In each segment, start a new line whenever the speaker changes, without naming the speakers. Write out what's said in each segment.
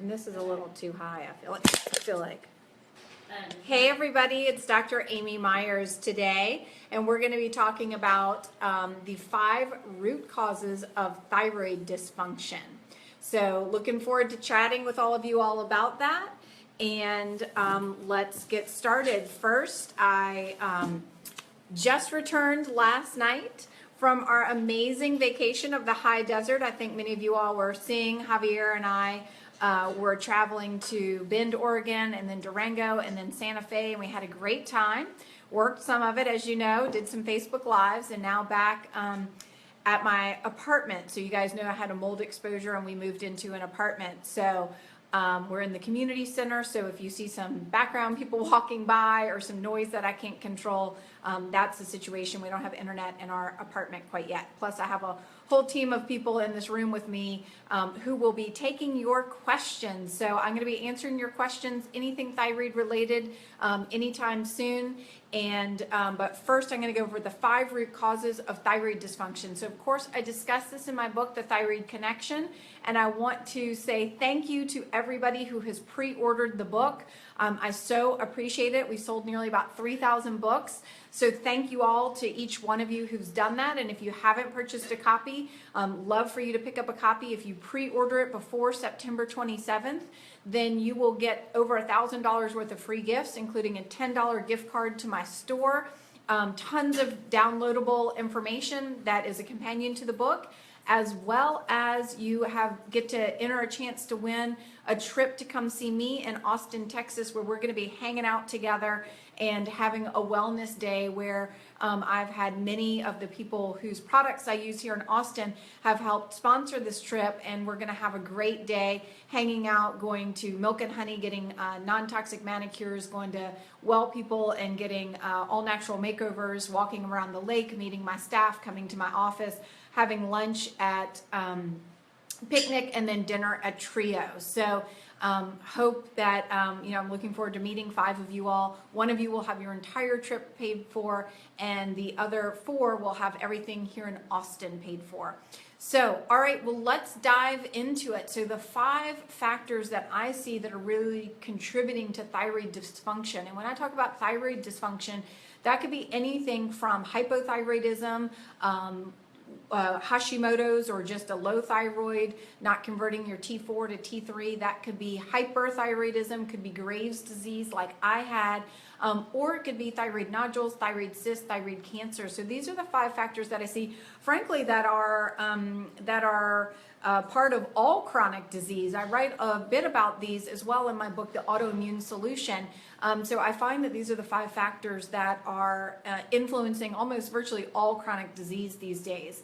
And this is a little too high, I feel like. Hey everybody, it's Dr. Amy Myers today, and we're going to be talking about the 5 root causes of thyroid dysfunction. So looking forward to chatting with all of you all about that, and let's get started. First, I just returned last night from our amazing vacation of the high desert. I think many of you all were seeing Javier and I were traveling to Bend, Oregon, and then Durango, and then Santa Fe, and we had a great time. Worked some of it, as you know, did some Facebook Lives, and now back at my apartment. So you guys know I had a mold exposure, and we moved into an apartment. So we're in the community center, so if you see some background people walking by or some noise that I can't control, that's the situation. We don't have internet in our apartment quite yet. Plus, I have a whole team of people in this room with me who will be taking your questions. So I'm going to be answering your questions, anything thyroid related, anytime soon. And but first, I'm going to go over the 5 root causes of thyroid dysfunction. So of course, I discussed this in my book, The Thyroid Connection, and I want to say thank you to everybody who has pre-ordered the book. I so appreciate it. We sold nearly about 3,000 books. So thank you all to each one of you who's done that. And if you haven't purchased a copy, love for you to pick up a copy. If you pre-order it before September 27th, then you will get over $1,000 worth of free gifts, including a $10 gift card to my store, tons of downloadable information that is a companion to the book, as well as you get to enter a chance to win a trip to come see me in Austin, Texas, where we're going to be hanging out together and having a wellness day where I've had many of the people whose products I use here in Austin have helped sponsor this trip, and we're going to have a great day hanging out, going to Milk and Honey, getting non-toxic manicures, going to Well People and getting all natural makeovers, walking around the lake, meeting my staff, coming to my office, having lunch at Picnic, and then dinner at Trio. So hope that, I'm looking forward to meeting 5 of you all. 1 of you will have your entire trip paid for, and the other 4 will have everything here in Austin paid for. So, all right, well, let's dive into it. So the 5 factors that I see that are really contributing to thyroid dysfunction. And when I talk about thyroid dysfunction, that could be anything from hypothyroidism, Hashimoto's, or just a low thyroid, not converting your T4 to T3. That could be hyperthyroidism, could be Graves' disease like I had, or it could be thyroid nodules, thyroid cysts, thyroid cancer. So these are the 5 factors that I see, frankly, that are part of all chronic disease. I write a bit about these as well in my book, The Autoimmune Solution. So I find that these are the 5 factors that are influencing almost virtually all chronic disease these days.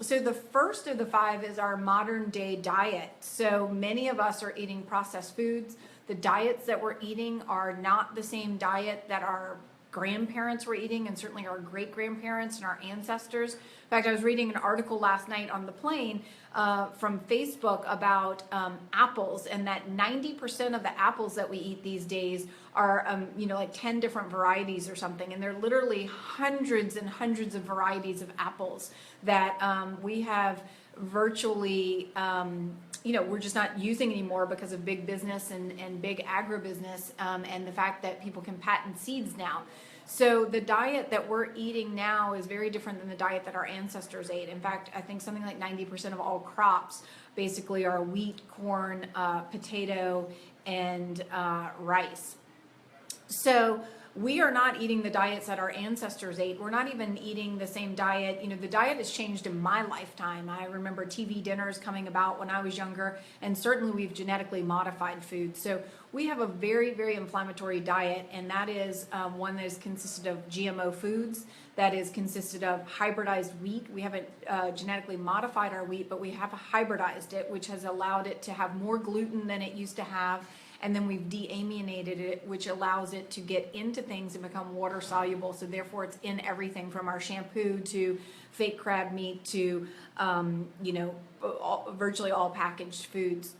So the first of the 5 is our modern day diet. So many of us are eating processed foods. The diets that we're eating are not the same diet that our grandparents were eating, and certainly our great-grandparents and our ancestors. In fact, I was reading an article last night on the plane from Facebook about apples, and that 90% of the apples that we eat these days are, like 10 different varieties or something, and there are literally hundreds and hundreds of varieties of apples that we have virtually, we're just not using anymore because of big business and big agribusiness, and the fact that people can patent seeds now. So the diet that we're eating now is very different than the diet that our ancestors ate. In fact, I think something like 90% of all crops basically are wheat, corn, potato, and rice. So we are not eating the diets that our ancestors ate. We're not even eating the same diet. The diet has changed in my lifetime. I remember TV dinners coming about when I was younger, and certainly we've genetically modified food. So we have a very, very inflammatory diet, and that is one that is consisted of GMO foods, that is consisted of hybridized wheat. We haven't genetically modified our wheat, but we have hybridized it, which has allowed it to have more gluten than it used to have. And then we've deaminated it, which allows it to get into things and become water soluble. So therefore it's in everything from our shampoo to fake crab meat to, virtually all packaged foods.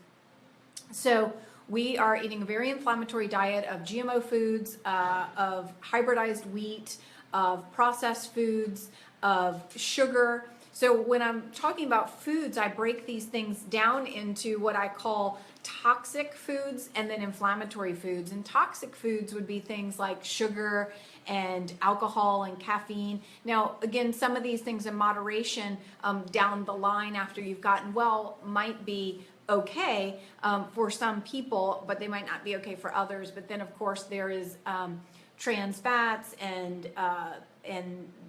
So we are eating a very inflammatory diet of GMO foods, of hybridized wheat, of processed foods, of sugar. So when I'm talking about foods, I break these things down into what I call toxic foods and then inflammatory foods. And toxic foods would be things like sugar and alcohol and caffeine. Now, again, some of these things in moderation down the line after you've gotten well might be okay for some people, but they might not be okay for others. But then, of course, there is trans fats and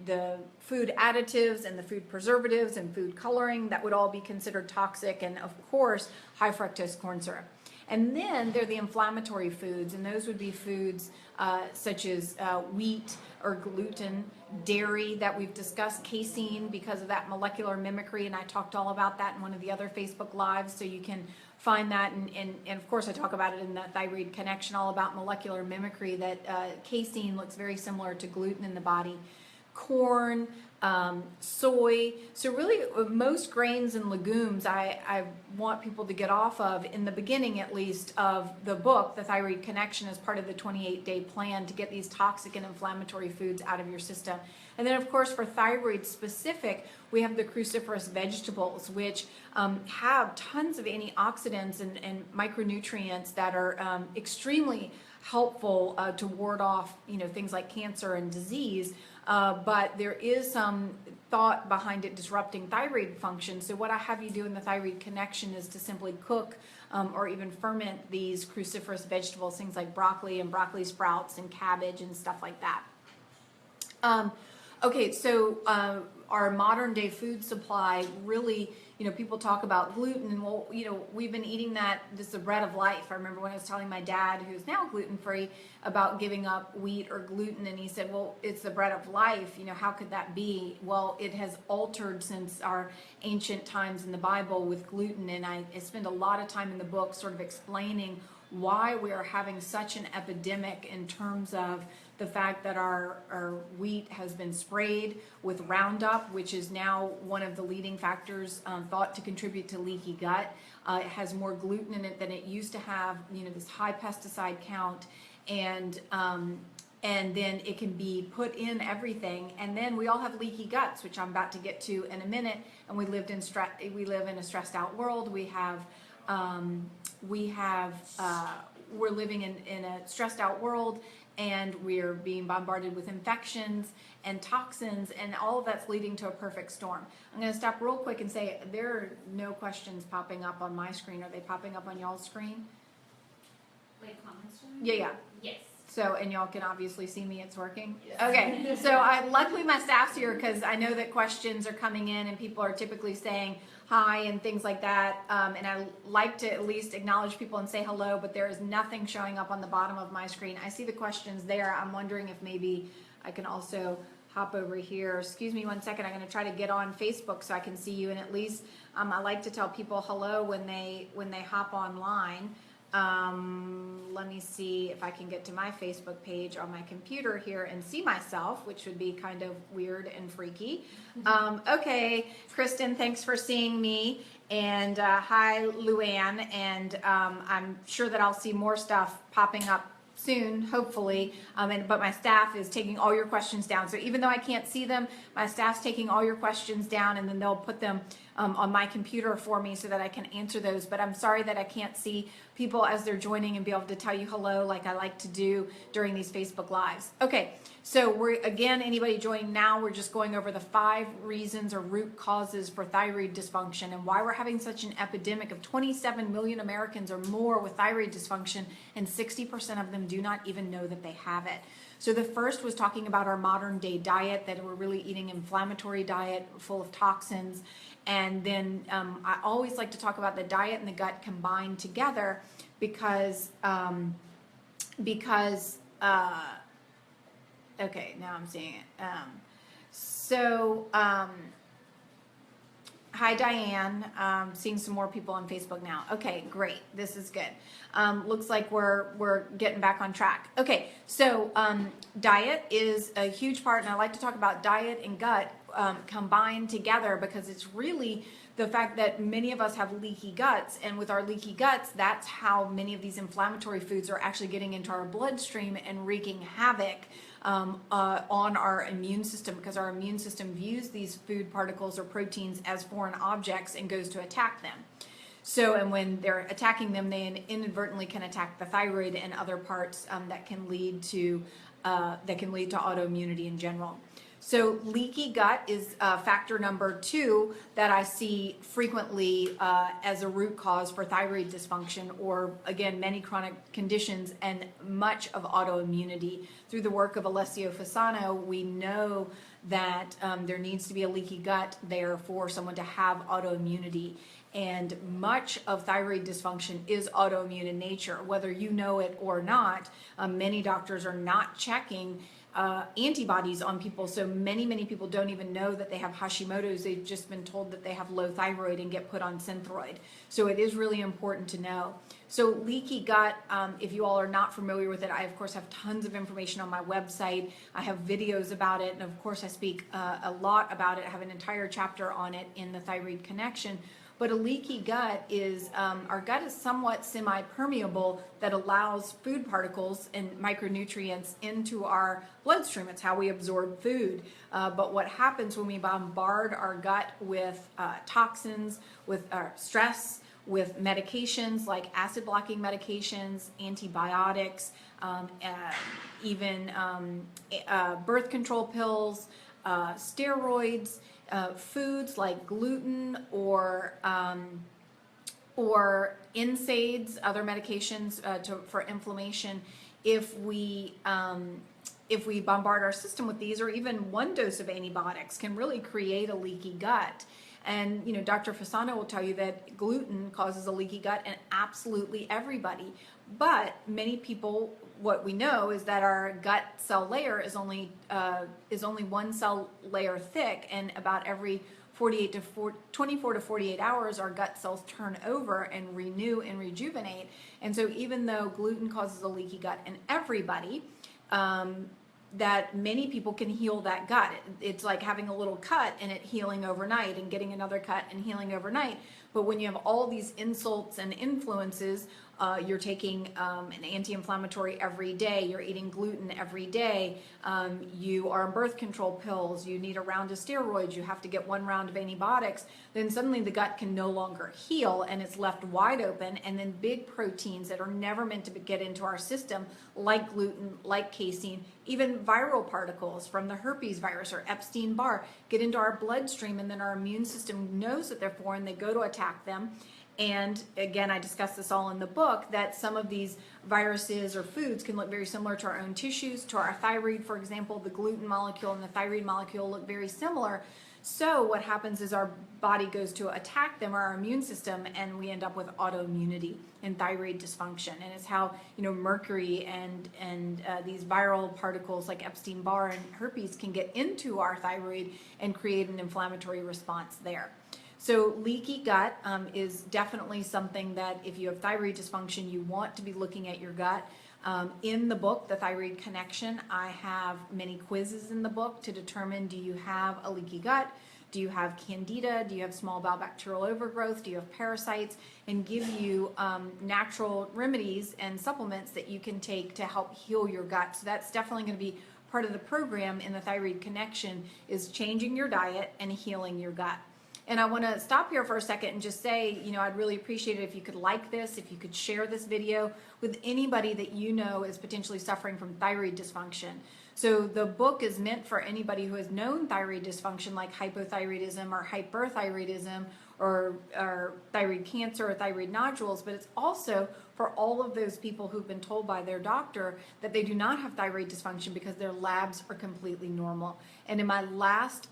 the food additives and the food preservatives and food coloring that would all be considered toxic, and of course high fructose corn syrup. And then there are the inflammatory foods, and those would be foods such as wheat or gluten, dairy that we've discussed, casein because of that molecular mimicry, and I talked all about that in one of the other Facebook Lives, so you can find that, and of course I talk about it in the Thyroid Connection, all about molecular mimicry, that casein looks very similar to gluten in the body. Corn, soy, so really most grains and legumes I want people to get off of in the beginning at least of the book, The Thyroid Connection, as part of the 28-day plan to get these toxic and inflammatory foods out of your system. And then of course for thyroid specific, we have the cruciferous vegetables, which have tons of antioxidants and micronutrients that are extremely helpful to ward off, things like cancer and disease. But there is some thought behind it disrupting thyroid function. So what I have you do in the Thyroid Connection is to simply cook or even ferment these cruciferous vegetables, things like broccoli and broccoli sprouts and cabbage and stuff like that. Okay, so our modern day food supply really, people talk about gluten. Well, we've been eating that. This is the bread of life. I remember when I was telling my dad, who's now gluten-free, about giving up wheat or gluten, and he said, well, it's the bread of life. How could that be? Well, it has altered since our ancient times in the Bible with gluten, and I spend a lot of time in the book sort of explaining why we are having such an epidemic in terms of the fact that our wheat has been sprayed with Roundup, which is now one of the leading factors thought to contribute to leaky gut. It has more gluten in it than it used to have, this high pesticide count, and then it can be put in everything. And then we all have leaky guts, which I'm about to get to in a minute. And we live in a stressed out world. We're living in a stressed out world, and we're being bombarded with infections and toxins, and all of that's leading to a perfect storm. I'm going to stop real quick and say there are no questions popping up on my screen. Are they popping up on y'all's screen?
Like comments?
Yeah.
Yes.
So, and y'all can obviously see me, it's working?
Yes.
Okay, so luckily my staff's here because I know that questions are coming in and people are typically saying hi and things like that. And I like to at least acknowledge people and say hello, but there is nothing showing up on the bottom of my screen. I see the questions there. I'm wondering if maybe I can also hop over here. Excuse me one second. I'm going to try to get on Facebook so I can see you. And at least I like to tell people hello when they hop online. Let me see if I can get to my Facebook page on my computer here and see myself, which would be kind of weird and freaky. Okay, Kristen, thanks for seeing me. And hi, Luann. And I'm sure that I'll see more stuff popping up soon, hopefully, but my staff is taking all your questions down. So even though I can't see them, my staff's taking all your questions down, and then they'll put them on my computer for me so that I can answer those. But I'm sorry that I can't see people as they're joining and be able to tell you hello like I like to do during these Facebook Lives. Okay, so again, anybody joining now, we're just going over the 5 reasons or root causes for thyroid dysfunction and why we're having such an epidemic of 27 million Americans or more with thyroid dysfunction, and 60% of them do not even know that they have it. So the first was talking about our modern day diet, that we're really eating inflammatory diet full of toxins. And then I always like to talk about the diet and the gut combined together because okay, now I'm seeing it. Hi, Diane. Seeing some more people on Facebook now. Okay, great. This is good. Looks like we're getting back on track. Okay, so diet is a huge part, and I like to talk about diet and gut combined together because it's really the fact that many of us have leaky guts, and with our leaky guts, that's how many of these inflammatory foods are actually getting into our bloodstream and wreaking havoc on our immune system, because our immune system views these food particles or proteins as foreign objects and goes to attack them. So, and when they're attacking them, they inadvertently can attack the thyroid and other parts that can lead to autoimmunity in general. So leaky gut is factor number 2 that I see frequently as a root cause for thyroid dysfunction, or again, many chronic conditions and much of autoimmunity. Through the work of Alessio Fasano, we know that there needs to be a leaky gut there for someone to have autoimmunity. And much of thyroid dysfunction is autoimmune in nature, whether you know it or not. Many doctors are not checking antibodies on people, so many people don't even know that they have Hashimoto's. They've just been told that they have low thyroid and get put on Synthroid. So it is really important to know. So leaky gut, if you all are not familiar with it, I of course have tons of information on my website. I have videos about it, and of course I speak a lot about it. I have an entire chapter on it in the Thyroid Connection. But a leaky gut is, our gut is somewhat semi-permeable that allows food particles and micronutrients into our bloodstream. It's how we absorb food. But what happens when we bombard our gut with toxins, with stress, with medications like acid blocking medications, antibiotics, even birth control pills, steroids, foods like gluten or NSAIDs, other medications for inflammation. If we bombard our system with these, or even one dose of antibiotics can really create a leaky gut. And you know, Dr. Fasano will tell you that gluten causes a leaky gut in absolutely everybody. But many people, what we know is that our gut cell layer is only one cell layer thick, and about every 24 to 48 hours, our gut cells turn over and renew and rejuvenate. And so even though gluten causes a leaky gut in everybody, that many people can heal that gut. It's like having a little cut and it healing overnight, and getting another cut and healing overnight. But when you have all these insults and influences, you're taking an anti-inflammatory every day, you're eating gluten every day, you are on birth control pills, you need a round of steroids, you have to get one round of antibiotics, then suddenly the gut can no longer heal and it's left wide open, and then big proteins that are never meant to get into our system, like gluten, like casein, even viral particles from the herpes virus or Epstein Barr, get into our bloodstream, and then our immune system knows that they're foreign, they go to attack them. And again, I discuss this all in the book, that some of these viruses or foods can look very similar to our own tissues, to our thyroid, for example. The gluten molecule and the thyroid molecule look very similar. So what happens is our body goes to attack them, our immune system, and we end up with autoimmunity and thyroid dysfunction. And it's how, you know, mercury and these viral particles like Epstein Barr and herpes can get into our thyroid and create an inflammatory response there. So leaky gut is definitely something that if you have thyroid dysfunction, you want to be looking at your gut. In the book, The Thyroid Connection, I have many quizzes in the book to determine, do you have a leaky gut? Do you have candida? Do you have small bowel bacterial overgrowth? Do you have parasites? And give you natural remedies and supplements that you can take to help heal your gut. So that's definitely going to be part of the program in the Thyroid Connection, is changing your diet and healing your gut. And I want to stop here for a second and just say, you know, I'd really appreciate it if you could like this, if you could share this video with anybody that you know is potentially suffering from thyroid dysfunction. So the book is meant for anybody who has known thyroid dysfunction, like hypothyroidism or hyperthyroidism, or thyroid cancer or thyroid nodules, but it's also for all of those people who've been told by their doctor that they do not have thyroid dysfunction because their labs are completely normal. And in my last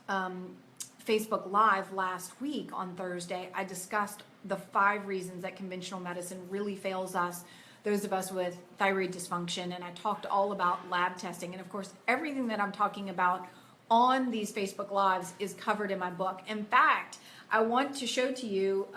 Facebook Live last week on Thursday, I discussed the 5 reasons that conventional medicine really fails us, those of us with thyroid dysfunction, and I talked all about lab testing. And of course, everything that I'm talking about on these Facebook Lives is covered in my book. In fact, I want to show to you,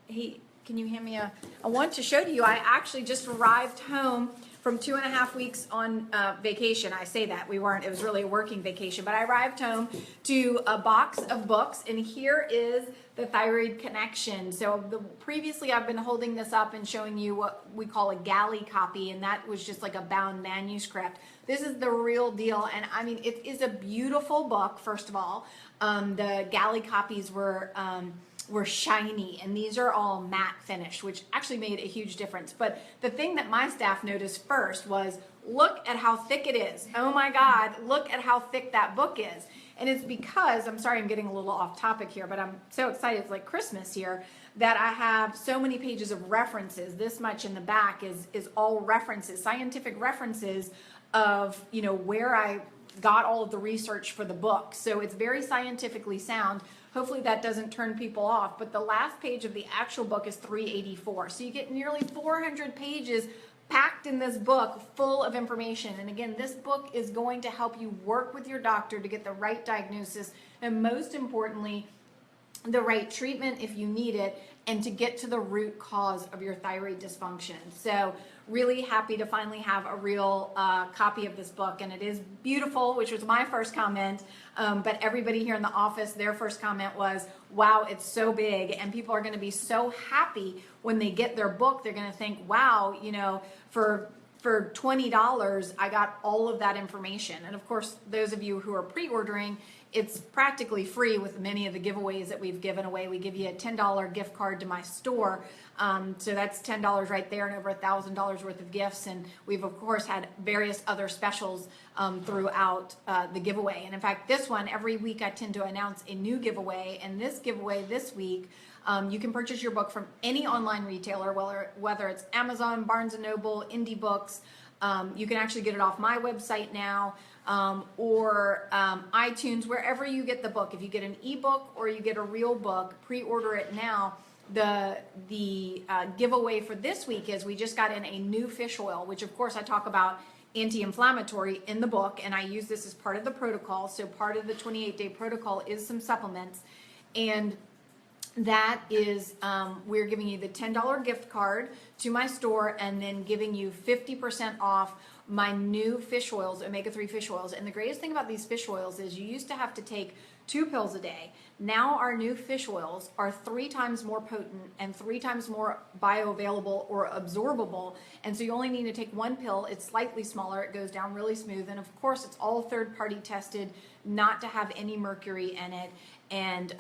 hey, can you hand me I want to show to you, I actually just arrived home from 2.5 weeks on vacation. I say that we weren't, it was really a working vacation, but I arrived home to a box of books, and here is the Thyroid Connection. So previously I've been holding this up and showing you what we call a galley copy, and that was just like a bound manuscript. This is the real deal, and I mean, it is a beautiful book, first of all. The galley copies were shiny, and these are all matte finish, which actually made a huge difference. But the thing that my staff noticed first was, look at how thick it is. Oh my God, look at how thick that book is. And it's because, I'm sorry I'm getting a little off topic here, but I'm so excited, it's like Christmas here, that I have so many pages of references. This much in the back is all references, scientific references of, you know, where I got all of the research for the book. So it's very scientifically sound. Hopefully that doesn't turn people off, but the last page of the actual book is 384. So you get nearly 400 pages packed in this book full of information. And again, this book is going to help you work with your doctor to get the right diagnosis, and most importantly, the right treatment if you need it, and to get to the root cause of your thyroid dysfunction. So really happy to finally have a real copy of this book, and it is beautiful, which was my first comment, but everybody here in the office, their first comment was, wow, it's so big, and people are gonna be so happy when they get their book. They're gonna think, wow, you know, for $20, I got all of that information. And of course, those of you who are pre-ordering, it's practically free with many of the giveaways that we've given away. We give you a $10 gift card to my store. So that's $10 right there, and over $1,000 worth of gifts. And we've of course had various other specials throughout the giveaway. And in fact, this one, every week I tend to announce a new giveaway. And this giveaway this week, you can purchase your book from any online retailer, whether it's Amazon, Barnes & Noble, Indie Books. You can actually get it off my website now, or iTunes, wherever you get the book. If you get an ebook or you get a real book, pre-order it now. The giveaway for this week is we just got in a new fish oil, which of course I talk about anti-inflammatory in the book, and I use this as part of the protocol. So part of the 28-day protocol is some supplements, and that is, we're giving you the $10 gift card to my store, and then giving you 50% off my new fish oils, omega-3 fish oils. And the greatest thing about these fish oils is you used to have to take 2 pills a day. Now our new fish oils are 3 times more potent and 3 times more bioavailable or absorbable. And so you only need to take 1 pill. It's slightly smaller. It goes down really smooth. And of course, it's all third-party tested not to have any mercury in it. And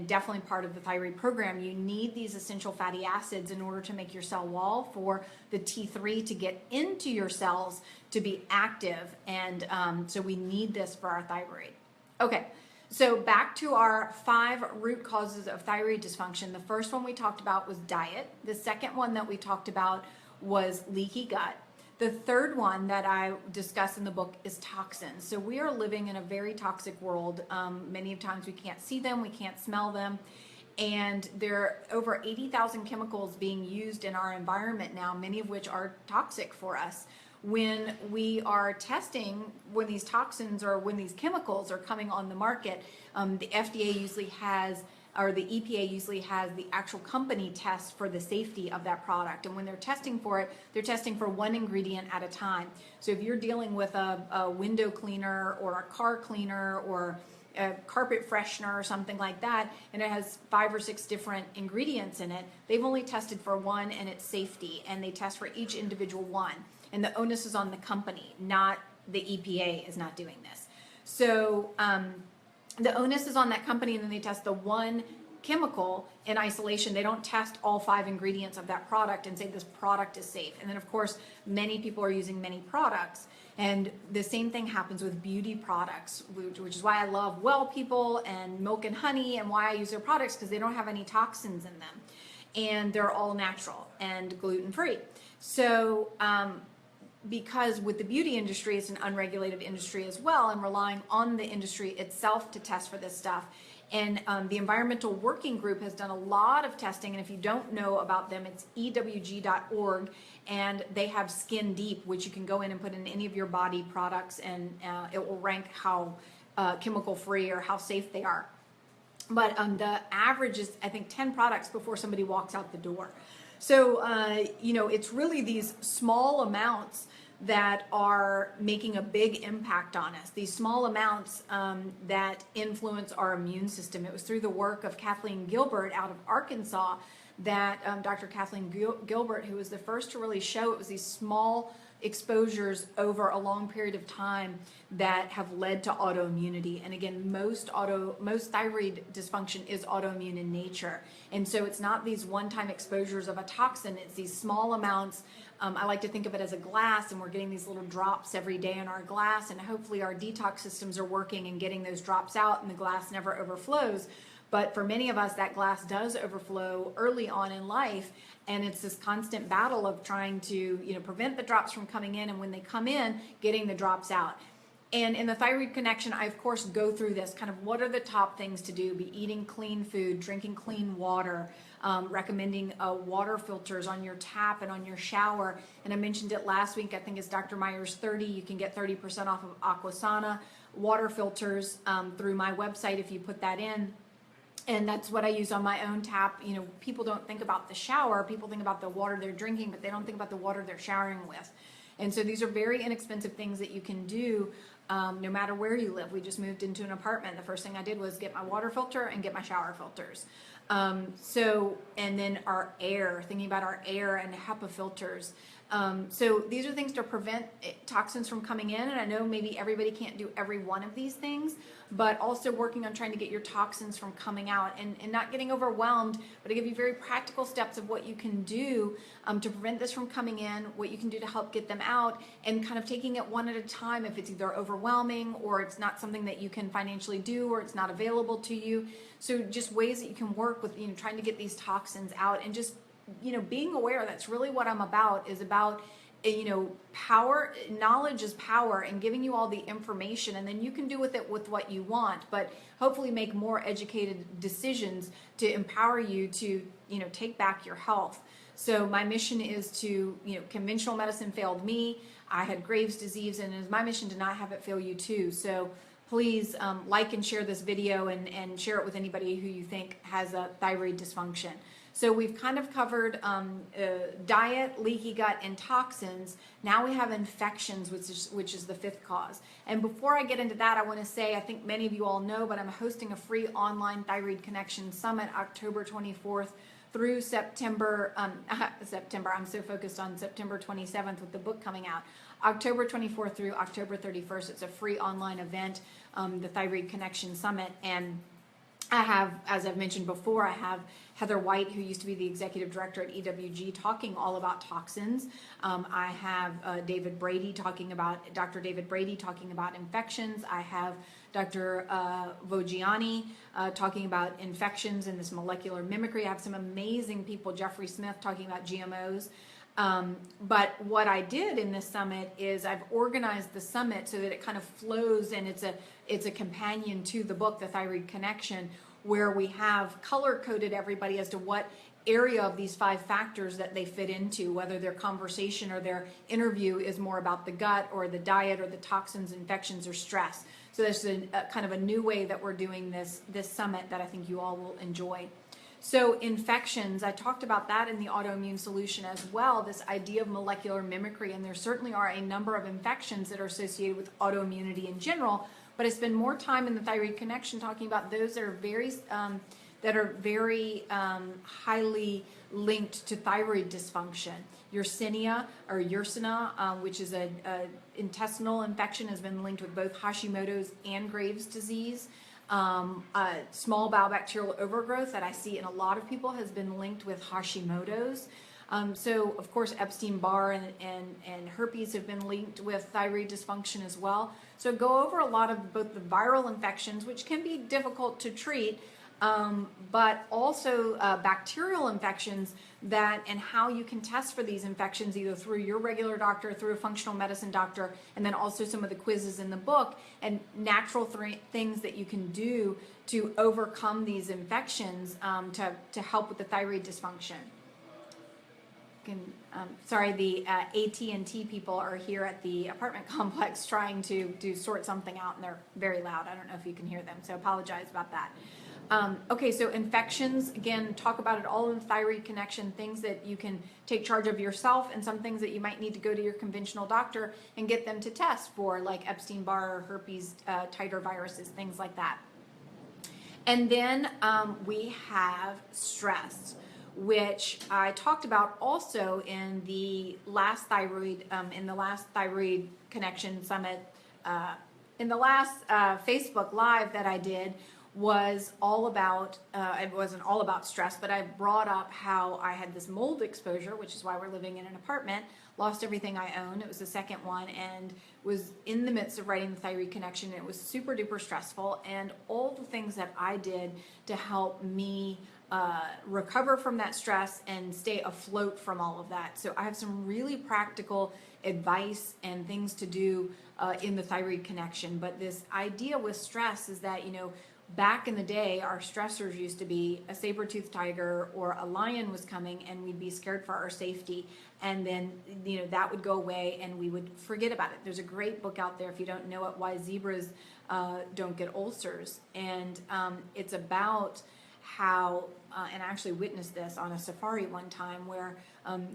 definitely part of the thyroid program. You need these essential fatty acids in order to make your cell wall for the T3 to get into your cells to be active. And so we need this for our thyroid. Okay, so back to our 5 root causes of thyroid dysfunction. The first one we talked about was diet. The second one that we talked about was leaky gut. The third one that I discuss in the book is toxins. So we are living in a very toxic world. Many times we can't see them, we can't smell them. And there are over 80,000 chemicals being used in our environment now, many of which are toxic for us. When we are testing, when these toxins or when these chemicals are coming on the market, the FDA usually has, or the EPA usually has the actual company test for the safety of that product. And when they're testing for it, they're testing for 1 ingredient at a time. So if you're dealing with a window cleaner or a car cleaner or a carpet freshener or something like that, and it has 5 or 6 different ingredients in it, they've only tested for 1 and its safety, and they test for each individual one. And the onus is on the company, not the EPA is not doing this. So the onus is on that company, and then they test the 1 chemical in isolation. They don't test all 5 ingredients of that product and say this product is safe. And then of course, many people are using many products. And the same thing happens with beauty products, which is why I love Well People and Milk and Honey, and why I use their products, because they don't have any toxins in them. And they're all natural and gluten-free. So, because with the beauty industry, it's an unregulated industry as well, and relying on the industry itself to test for this stuff. And the Environmental Working Group has done a lot of testing, and if you don't know about them, it's ewg.org, and they have Skin Deep, which you can go in and put in any of your body products, and it will rank how chemical-free or how safe they are. But the average is, I think, 10 products before somebody walks out the door. So, you know, it's really these small amounts that are making a big impact on us. These small amounts that influence our immune system. It was through the work of Kathleen Gilbert out of Arkansas that Dr. Kathleen Gilbert, who was the first to really show it was these small exposures over a long period of time that have led to autoimmunity. And again, most thyroid dysfunction is autoimmune in nature. And so it's not these one-time exposures of a toxin, it's these small amounts. I like to think of it as a glass, and we're getting these little drops every day in our glass, and hopefully our detox systems are working and getting those drops out and the glass never overflows. But for many of us, that glass does overflow early on in life, and it's this constant battle of trying to, prevent the drops from coming in, and when they come in, getting the drops out. And in the Thyroid Connection, I of course go through this kind of what are the top things to do: be eating clean food, drinking clean water, recommending water filters on your tap and on your shower. And I mentioned it last week, I think it's Dr. Myers 30. You can get 30% off of Aquasana water filters through my website if you put that in. And that's what I use on my own tap. People don't think about the shower. People think about the water they're drinking, but they don't think about the water they're showering with. And so these are very inexpensive things that you can do no matter where you live. We just moved into an apartment. The first thing I did was get my water filter and get my shower filters. And then our air, thinking about our air and HEPA filters. So these are things to prevent toxins from coming in. And I know maybe everybody can't do every one of these things, but also working on trying to get your toxins from coming out and not getting overwhelmed, but to give you very practical steps of what you can do to prevent this from coming in, what you can do to help get them out, and kind of taking it one at a time if it's either overwhelming or it's not something that you can financially do or it's not available to you. So just ways that you can work with, trying to get these toxins out, and just, being aware. That's really what I'm about, is about power. Knowledge is power, and giving you all the information, and then you can do with it with what you want, but hopefully make more educated decisions to empower you to take back your health. So my mission is to, conventional medicine failed me. I had Graves' disease, and it is my mission to not have it fail you too. So please like and share this video, and share it with anybody who you think has a thyroid dysfunction. So we've kind of covered diet, leaky gut, and toxins. Now we have infections, which is the fifth cause. And before I get into that, I want to say, I think many of you all know, but I'm hosting a free online Thyroid Connection Summit October 24th through September. I'm so focused on September 27th with the book coming out. October 24th through October 31st. It's a free online event, the Thyroid Connection Summit. And I have, as I've mentioned before, I have Heather White, who used to be the executive director at EWG, talking all about toxins. I have Dr. David Brady talking about infections. I have Dr. Vogiani talking about infections and this molecular mimicry. I have some amazing people, Jeffrey Smith, talking about GMOs. But what I did in this summit is I've organized the summit so that it kind of flows, and it's a companion to the book, The Thyroid Connection, where we have color-coded everybody as to what area of these 5 factors that they fit into, whether their conversation or their interview is more about the gut or the diet or the toxins, infections, or stress. So there's a kind of a new way that we're doing this summit that I think you all will enjoy. So infections, I talked about that in the autoimmune solution as well, this idea of molecular mimicry, and there certainly are a number of infections that are associated with autoimmunity in general, but I spend more time in the Thyroid Connection talking about those that are very highly linked to thyroid dysfunction. Yersinia, which is a intestinal infection, has been linked with both Hashimoto's and Graves' disease. Small bowel bacterial overgrowth that I see in a lot of people has been linked with Hashimoto's. So of course Epstein, Barr, and herpes have been linked with thyroid dysfunction as well. So go over a lot of both the viral infections, which can be difficult to treat, but also bacterial infections and how you can test for these infections either through your regular doctor, through a functional medicine doctor, and then also some of the quizzes in the book and natural things that you can do to overcome these infections to help with the thyroid dysfunction. Sorry, the AT&T people are here at the apartment complex trying to sort something out, and they're very loud. I don't know if you can hear them, so apologize about that. Okay, so infections, again, talk about it all in the Thyroid Connection, things that you can take charge of yourself and some things that you might need to go to your conventional doctor and get them to test for, like Epstein, Barr, herpes, titer viruses, things like that. And then we have stress, which I talked about also in the last Thyroid Connection Summit, in the last Facebook Live that I did, was all about, it wasn't all about stress, but I brought up how I had this mold exposure, which is why we're living in an apartment, lost everything I own. It was the second one, and was in the midst of writing the Thyroid Connection. It was super duper stressful, and all the things that I did to help me recover from that stress and stay afloat from all of that. So I have some really practical advice and things to do in the Thyroid Connection. But this idea with stress is that, back in the day, our stressors used to be a saber-toothed tiger or a lion was coming, and we'd be scared for our safety. And then, that would go away and we would forget about it. There's a great book out there, if you don't know it, Why Zebras Don't Get Ulcers. And it's about how, and I actually witnessed this on a safari one time, where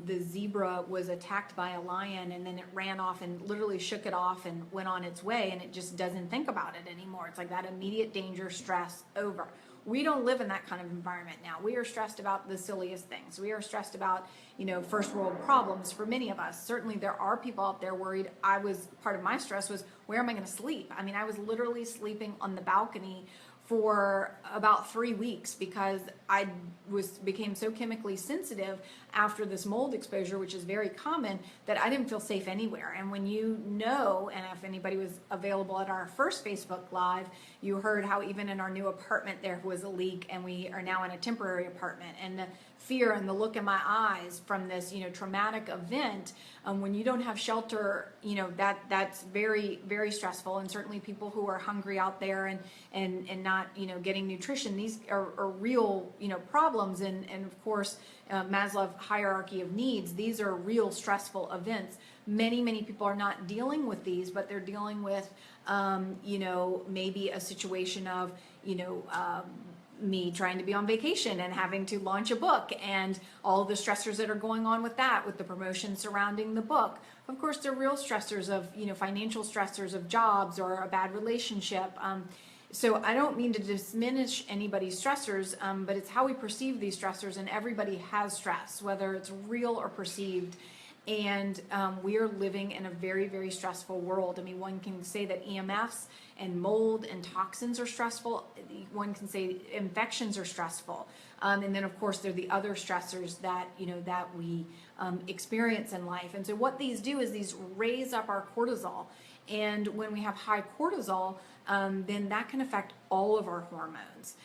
the zebra was attacked by a lion, and then it ran off and literally shook it off and went on its way, and it just doesn't think about it anymore. It's like that immediate danger, stress, over. We don't live in that kind of environment now. We are stressed about the silliest things. We are stressed about, first world problems for many of us. Certainly there are people out there worried. Part of my stress was, where am I going to sleep? I mean, I was literally sleeping on the balcony for about 3 weeks because I became so chemically sensitive after this mold exposure, which is very common, that I didn't feel safe anywhere. And when and if anybody was available at our first Facebook Live, you heard how even in our new apartment there was a leak, and we are now in a temporary apartment. And the fear and the look in my eyes from this, traumatic event, when you don't have shelter, that's very, very stressful. And certainly people who are hungry out there and not, getting nutrition, these are real, problems. And of course, Maslow's hierarchy of needs, these are real stressful events. Many people are not dealing with these, but they're dealing with, maybe a situation of, me trying to be on vacation and having to launch a book and all the stressors that are going on with that, with the promotion surrounding the book. Of course, there are real stressors of, financial stressors of jobs or a bad relationship. So I don't mean to diminish anybody's stressors, but it's how we perceive these stressors, and everybody has stress, whether it's real or perceived. And we are living in a very, very stressful world. I mean, one can say that EMFs and mold and toxins are stressful. One can say infections are stressful. And then, of course, there are the other stressors that, that we experience in life. And so what these do is these raise up our cortisol. And when we have high cortisol, then that can affect all of our hormones.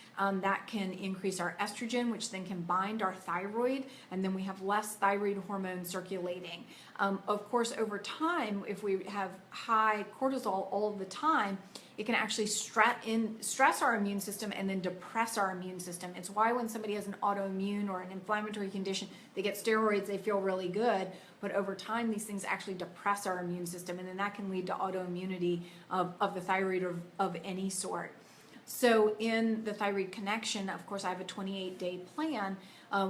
That can increase our estrogen, which then can bind our thyroid, and then we have less thyroid hormone circulating. Of course, over time, if we have high cortisol all the time, it can actually stress our immune system and then depress our immune system. It's why when somebody has an autoimmune or an inflammatory condition, they get steroids, they feel really good, but over time these things actually depress our immune system, and then that can lead to autoimmunity of the thyroid or of any sort. So in the Thyroid Connection, of course, I have a 28-day plan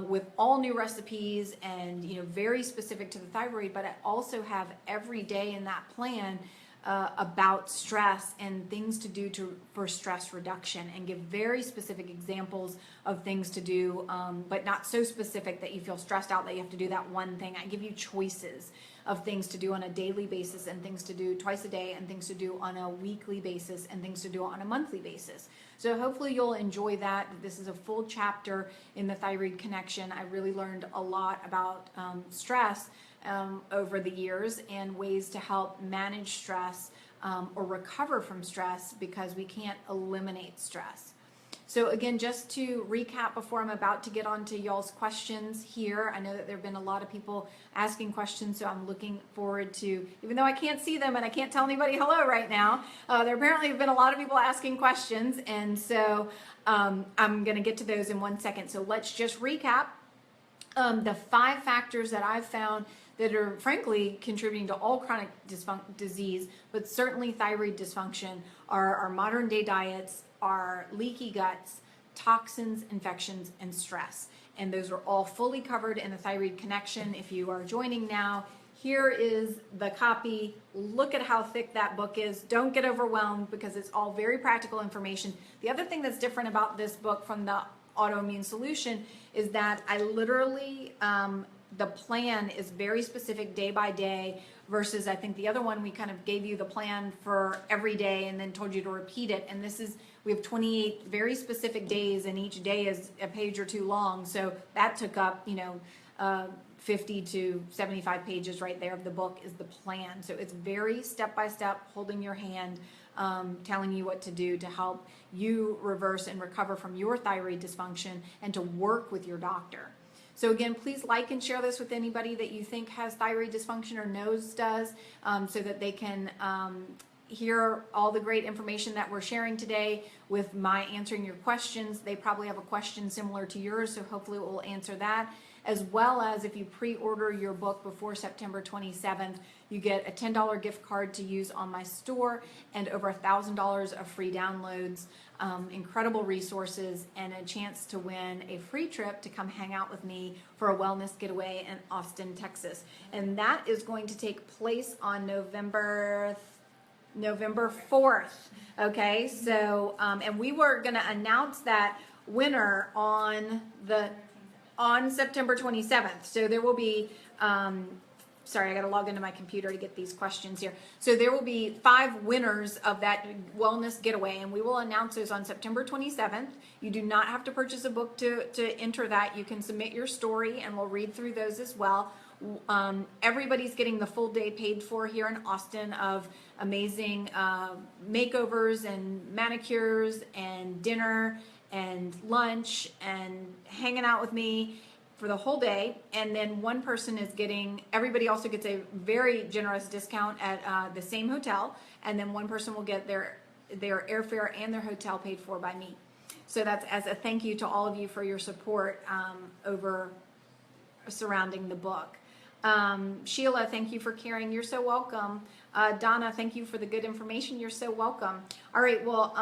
with all new recipes and very specific to the thyroid, but I also have every day in that plan about stress and things to do for stress reduction, and give very specific examples of things to do, but not so specific that you feel stressed out that you have to do that one thing. I give you choices of things to do on a daily basis, and things to do twice a day, and things to do on a weekly basis, and things to do on a monthly basis. So hopefully you'll enjoy that. This is a full chapter in the Thyroid Connection. I really learned a lot about stress over the years, and ways to help manage stress or recover from stress, because we can't eliminate stress. So again, just to recap before I'm about to get on to y'all's questions here, I know that there have been a lot of people asking questions, so I'm looking forward to, even though I can't see them and I can't tell anybody hello right now, there apparently have been a lot of people asking questions, and so I'm going to get to those in 1 second. So let's just recap the 5 factors that I've found that are frankly contributing to all chronic disease, but certainly thyroid dysfunction, are our modern day diets, our leaky guts, toxins, infections, and stress. And those are all fully covered in the Thyroid Connection. If you are joining now, here is the copy. Look at how thick that book is. Don't get overwhelmed because it's all very practical information. The other thing that's different about this book from the Autoimmune Solution is that I literally, the plan is very specific day by day versus I think the other one we kind of gave you the plan for every day and then told you to repeat it. And this is, we have 28 very specific days and each day is a page or two long. So that took up, 50 to 75 pages right there of the book is the plan. So it's very step-by-step, holding your hand, telling you what to do to help you reverse and recover from your thyroid dysfunction and to work with your doctor. So again, please like and share this with anybody that you think has thyroid dysfunction or knows does, so that they can hear all the great information that we're sharing today with my answering your questions. They probably have a question similar to yours, so hopefully it will answer that. As well as if you pre-order your book before September 27th, you get a $10 gift card to use on my store and over $1,000 of free downloads, incredible resources, and a chance to win a free trip to come hang out with me for a wellness getaway in Austin, Texas. And that is going to take place on November 4th. Okay, so, and we were going to announce that winner on September 27th. So there will be, sorry, I got to log into my computer to get these questions here. So there will be 5 winners of that wellness getaway, and we will announce those on September 27th. You do not have to purchase a book to enter that. You can submit your story, and we'll read through those as well. Everybody's getting the full day paid for here in Austin of amazing makeovers and manicures and dinner and lunch and hanging out with me for the whole day. And then one person is getting, everybody also gets a very generous discount at the same hotel. And then one person will get their airfare and their hotel paid for by me. So that's as a thank you to all of you for your support over surrounding the book. Sheila, thank you for caring. You're so welcome. Donna, thank you for the good information. You're so welcome. All right, well,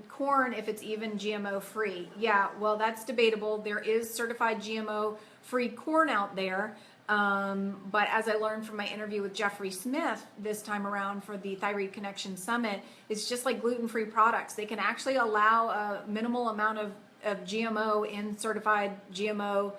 corn, if it's even GMO free. Yeah, well, that's debatable. There is certified GMO free corn out there. But as I learned from my interview with Jeffrey Smith this time around for the Thyroid Connection Summit, it's just like gluten-free products. They can actually allow a minimal amount of GMO in certified GMO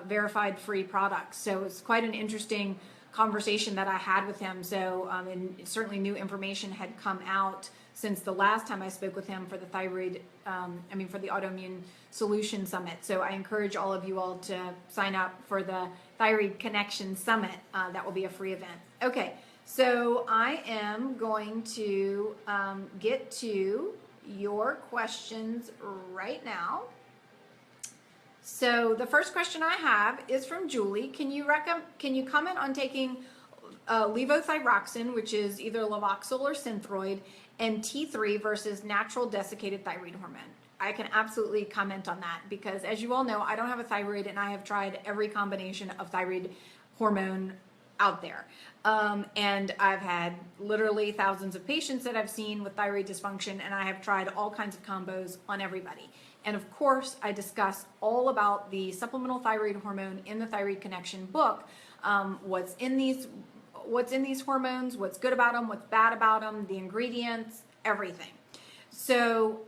verified free products. So it's quite an interesting conversation that I had with him. So, and certainly new information had come out since the last time I spoke with him for the for the Autoimmune Solution Summit. So I encourage all of you all to sign up for the Thyroid Connection Summit. That will be a free event. Okay, so I am going to get to your questions right now. So the first question I have is from Julie. Can you comment on taking levothyroxine, which is either Levoxyl or Synthroid, and T3 versus natural desiccated thyroid hormone? I can absolutely comment on that because, as you all know, I don't have a thyroid and I have tried every combination of thyroid hormone out there. And I've had literally thousands of patients that I've seen with thyroid dysfunction, and I have tried all kinds of combos on everybody. And of course, I discuss all about the supplemental thyroid hormone in the Thyroid Connection book. What's in these hormones, what's good about them, what's bad about them, the ingredients, everything. So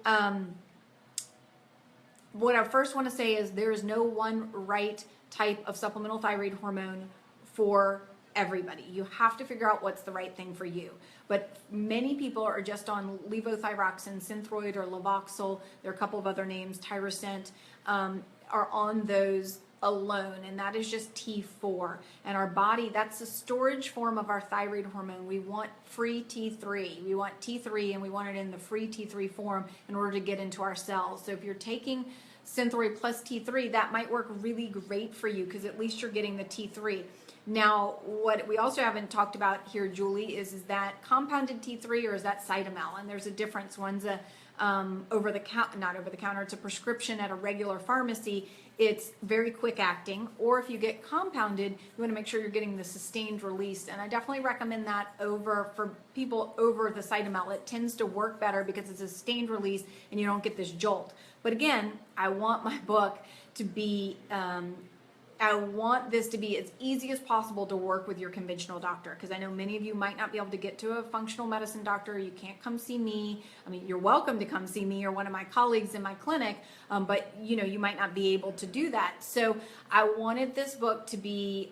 what I first want to say is there is no one right type of supplemental thyroid hormone for everybody. You have to figure out what's the right thing for you. But many people are just on levothyroxine, Synthroid, or Levoxyl. There are a couple of other names, Tyrosent, are on those alone, and that is just T4. And our body, that's the storage form of our thyroid hormone. We want free T3. We want T3, and we want it in the free T3 form in order to get into our cells. So if you're taking Synthroid plus T3, that might work really great for you because at least you're getting the T3. Now, what we also haven't talked about here, Julie, is that compounded T3 or is that Cytomel? And there's a difference. One's a not over the counter, it's a prescription at a regular pharmacy. It's very quick acting. Or if you get compounded, you want to make sure you're getting the sustained release. And I definitely recommend that for people over the Cytomel. It tends to work better because it's a sustained release and you don't get this jolt. But again, I want my book to be, I want this to be as easy as possible to work with your conventional doctor, because I know many of you might not be able to get to a functional medicine doctor. You can't come see me. I mean, you're welcome to come see me or one of my colleagues in my clinic, but you might not be able to do that. So I wanted this book to be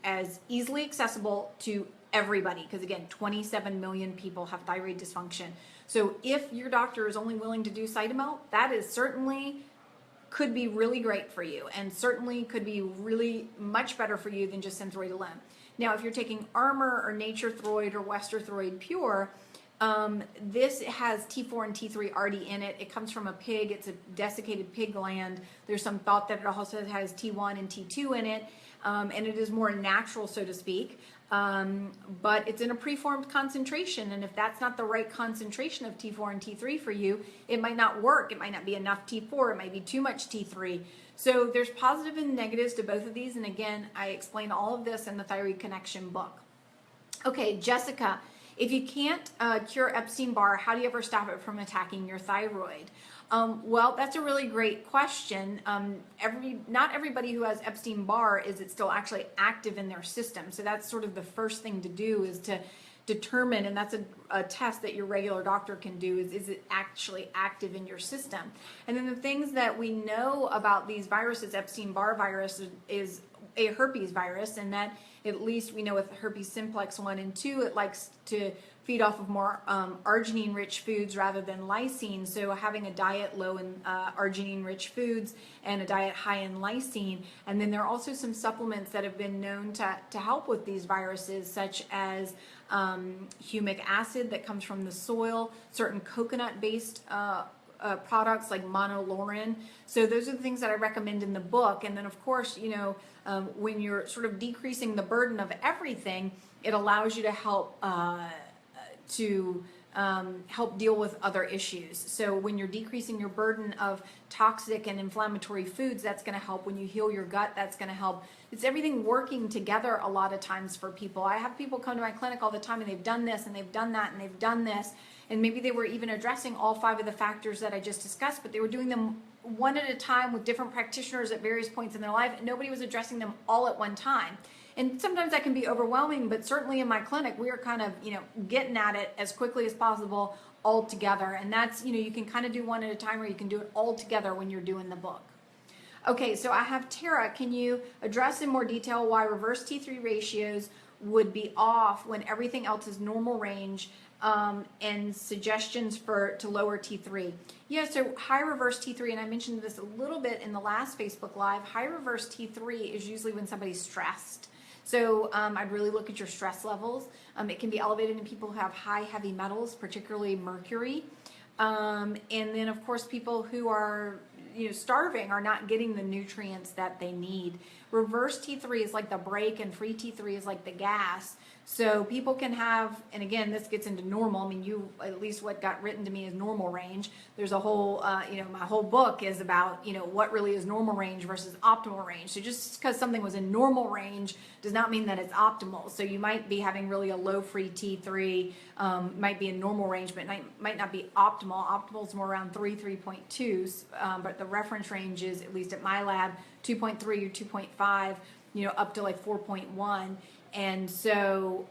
as easily accessible to everybody, because again, 27 million people have thyroid dysfunction. So if your doctor is only willing to do Cytomel, that is certainly could be really great for you, and certainly could be really much better for you than just Synthroid alone. Now, if you're taking Armor or Nature Throid or Westerthroid Pure, this has T4 and T3 already in it. It comes from a pig. It's a desiccated pig gland. There's some thought that it also has T1 and T2 in it, and it is more natural, so to speak. But it's in a preformed concentration, and if that's not the right concentration of T4 and T3 for you, it might not work. It might not be enough T4. It might be too much T3. So there's positive and negatives to both of these, and again, I explain all of this in the Thyroid Connection book. Okay, Jessica, if you can't cure Epstein-Barr, how do you ever stop it from attacking your thyroid? Well, that's a really great question. Not everybody who has Epstein-Barr is it still actually active in their system. So that's sort of the first thing to do, is to determine, and that's a test that your regular doctor can do, is it actually active in your system? And then the things that we know about these viruses, Epstein-Barr virus is a herpes virus, and that at least we know with herpes simplex 1 and 2, it likes to feed off of more arginine-rich foods rather than lysine. So having a diet low in arginine-rich foods and a diet high in lysine. And then there are also some supplements that have been known to help with these viruses, such as humic acid that comes from the soil, certain coconut-based products like monolaurin. So those are the things that I recommend in the book. And then of course, when you're sort of decreasing the burden of everything, it allows you to help help deal with other issues. So when you're decreasing your burden of toxic and inflammatory foods, that's going to help. When you heal your gut, that's going to help. It's everything working together a lot of times for people. I have people come to my clinic all the time, and they've done this and they've done that and they've done this, and maybe they were even addressing all 5 of the factors that I just discussed, but they were doing them one at a time with different practitioners at various points in their life, and nobody was addressing them all at one time. And sometimes that can be overwhelming, but certainly in my clinic, we are kind of, getting at it as quickly as possible all together. And that's, you can kind of do one at a time, or you can do it all together when you're doing the book. Okay, so I have Tara. Can you address in more detail why reverse T3 ratios would be off when everything else is normal range, and suggestions to lower T3? Yeah, so high reverse T3, and I mentioned this a little bit in the last Facebook Live, high reverse T3 is usually when somebody's stressed. So I'd really look at your stress levels. It can be elevated in people who have high heavy metals, particularly mercury. And then of course people who are starving are not getting the nutrients that they need. Reverse T3 is like the brake, and free T3 is like the gas. So people can have, and again, this gets into normal. I mean, at least what got written to me is normal range. There's a whole, my whole book is about, what really is normal range versus optimal range. So just because something was in normal range does not mean that it's optimal. So you might be having really a low free T3, might be in normal range, but might not be optimal. Optimal is more around 3.2, but the reference range is, at least at my lab, 2.3 or 2.5, up to like 4.1. And so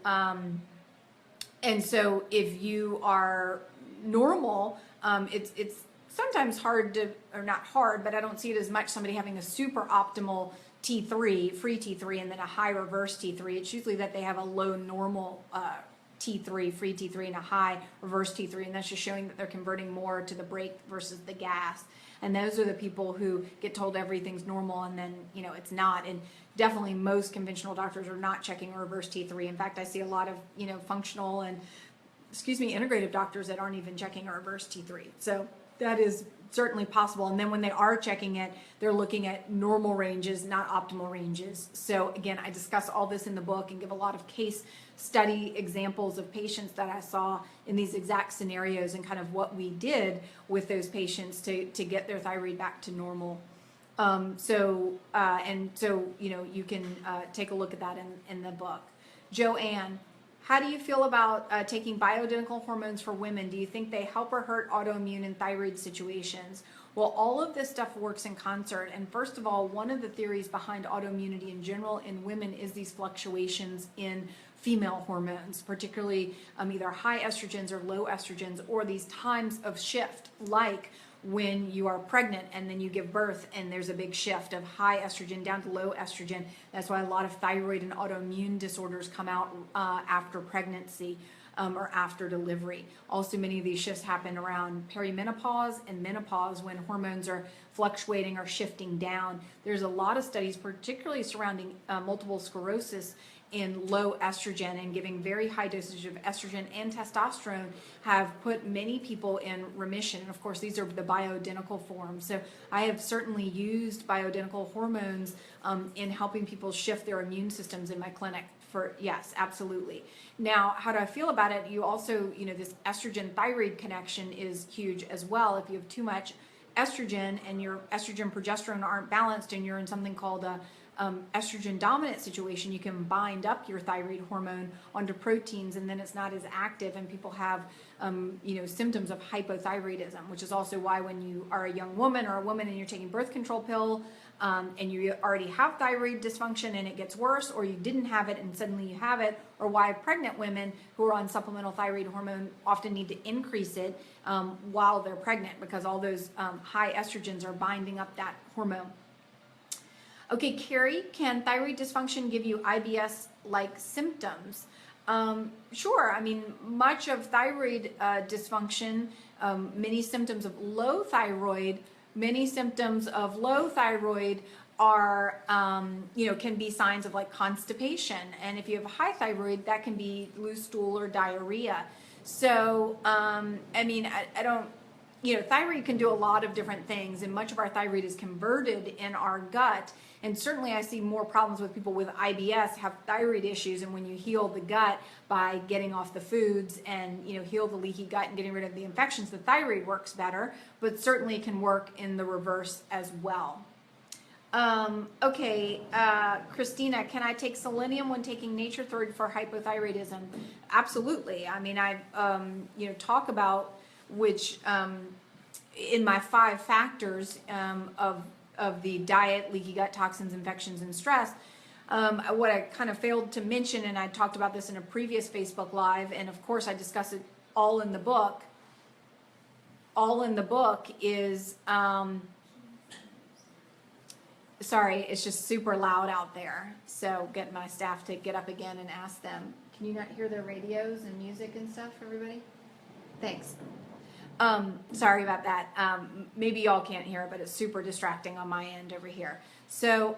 if you are normal, it's sometimes hard to, or not hard, but I don't see it as much, somebody having a super optimal T3, free T3, and then a high reverse T3. It's usually that they have a low normal T3, free T3, and a high reverse T3, and that's just showing that they're converting more to the brake versus the gas. And those are the people who get told everything's normal, and then it's not. And definitely most conventional doctors are not checking a reverse T3. In fact, I see a lot of functional and integrative doctors that aren't even checking a reverse T3. So that is certainly possible. And then when they are checking it, they're looking at normal ranges, not optimal ranges. So again, I discuss all this in the book and give a lot of case study examples of patients that I saw in these exact scenarios, and kind of what we did with those patients to get their thyroid back to normal. So you can take a look at that in the book. Joanne, how do you feel about taking bioidentical hormones for women? Do you think they help or hurt autoimmune and thyroid situations? Well, all of this stuff works in concert. And first of all, one of the theories behind autoimmunity in general in women is these fluctuations in female hormones, particularly either high estrogens or low estrogens, or these times of shift, like when you are pregnant and then you give birth and there's a big shift of high estrogen down to low estrogen. That's why a lot of thyroid and autoimmune disorders come out after pregnancy or after delivery. Also, many of these shifts happen around perimenopause and menopause when hormones are fluctuating or shifting down. There's a lot of studies, particularly surrounding multiple sclerosis in low estrogen, and giving very high dosage of estrogen and testosterone have put many people in remission. And of course, these are the bioidentical forms. So I have certainly used bioidentical hormones in helping people shift their immune systems in my clinic. For yes, absolutely. Now, how do I feel about it? You also, this estrogen thyroid connection is huge as well. If you have too much estrogen and your estrogen progesterone aren't balanced and you're in something called a estrogen dominant situation, you can bind up your thyroid hormone onto proteins, and then it's not as active, and people have symptoms of hypothyroidism, which is also why when you are a young woman or a woman and you're taking birth control pill and you already have thyroid dysfunction and it gets worse, or you didn't have it and suddenly you have it, or why pregnant women who are on supplemental thyroid hormone often need to increase it while they're pregnant, because all those high estrogens are binding up that hormone. Okay, Carrie, can thyroid dysfunction give you IBS-like symptoms? Sure. I mean, much of thyroid dysfunction, many symptoms of low thyroid are, can be signs of like constipation. And if you have high thyroid, that can be loose stool or diarrhea. So, I don't, thyroid can do a lot of different things, and much of our thyroid is converted in our gut. And certainly I see more problems with people with IBS have thyroid issues, and when you heal the gut by getting off the foods and heal the leaky gut and getting rid of the infections, the thyroid works better, but certainly can work in the reverse as well. Christina, can I take selenium when taking nature thyroid for hypothyroidism? Absolutely. I mean, I talk about which in my 5 factors of the diet, leaky gut, toxins, infections, and stress. What I kind of failed to mention, and I talked about this in a previous Facebook Live, and of course I discuss it all in the book. All in the book is, sorry, it's just super loud out there. So get my staff to get up again and ask them. Can you not hear their radios and music and stuff, everybody? Thanks. Sorry about that. Maybe y'all can't hear it, but it's super distracting on my end over here. So,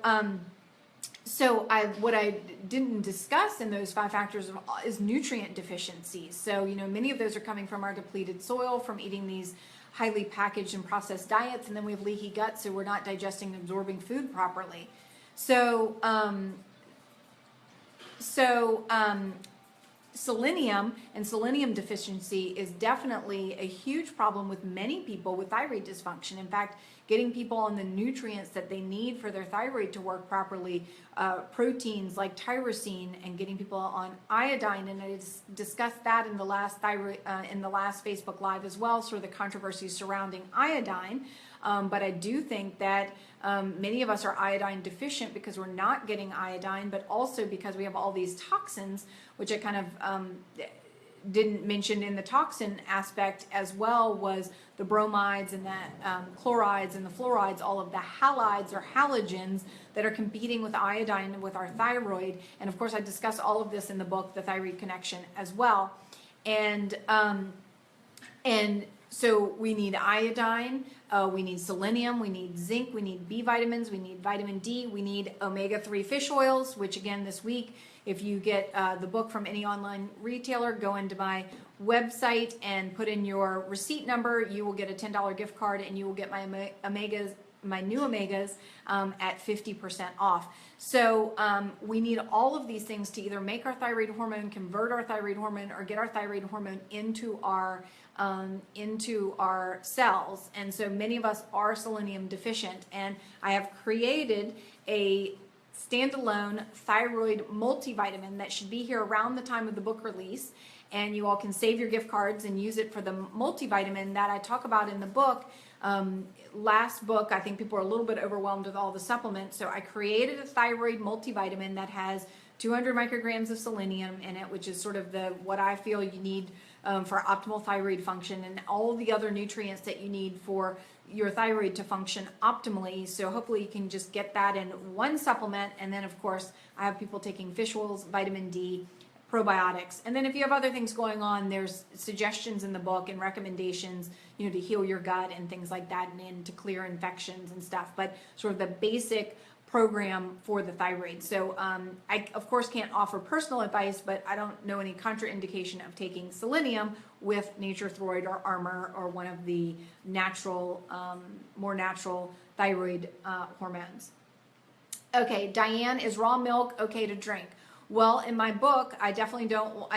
what I didn't discuss in those 5 factors is nutrient deficiencies. So, many of those are coming from our depleted soil, from eating these highly packaged and processed diets, and then we have leaky gut, so we're not digesting and absorbing food properly. Selenium and selenium deficiency is definitely a huge problem with many people with thyroid dysfunction. In fact, getting people on the nutrients that they need for their thyroid to work properly, proteins like tyrosine, and getting people on iodine, and I discussed that in the last Facebook Live as well, sort of the controversies surrounding iodine. But I do think that many of us are iodine deficient because we're not getting iodine, but also because we have all these toxins, which I kind of didn't mention in the toxin aspect as well, was the bromides and the chlorides and the fluorides, all of the halides or halogens that are competing with iodine with our thyroid. And of course I discuss all of this in the book, The Thyroid Connection, as well. And so we need iodine, we need selenium, we need zinc, we need B vitamins, we need vitamin D, we need omega-3 fish oils, which again this week, if you get the book from any online retailer, go into my website and put in your receipt number, you will get a $10 gift card, and you will get my omegas, my new omegas at 50% off. So we need all of these things to either make our thyroid hormone, convert our thyroid hormone, or get our thyroid hormone into our cells. And so many of us are selenium deficient, and I have created a standalone thyroid multivitamin that should be here around the time of the book release. And you all can save your gift cards and use it for the multivitamin that I talk about in the book. Last book, I think people are a little bit overwhelmed with all the supplements. So I created a thyroid multivitamin that has 200 micrograms of selenium in it, which is sort of what I feel you need for optimal thyroid function, and all the other nutrients that you need for your thyroid to function optimally. So hopefully you can just get that in one supplement. And then of course I have people taking fish oils, vitamin D, probiotics. And then if you have other things going on, there's suggestions in the book and recommendations, to heal your gut and things like that, and to clear infections and stuff, but sort of the basic program for the thyroid. So I of course can't offer personal advice, but I don't know any contraindication of taking selenium with Nature Throid or Armor or one of the natural, more natural thyroid hormones. Okay, Diane, is raw milk okay to drink? Well, in my book, I definitely don't,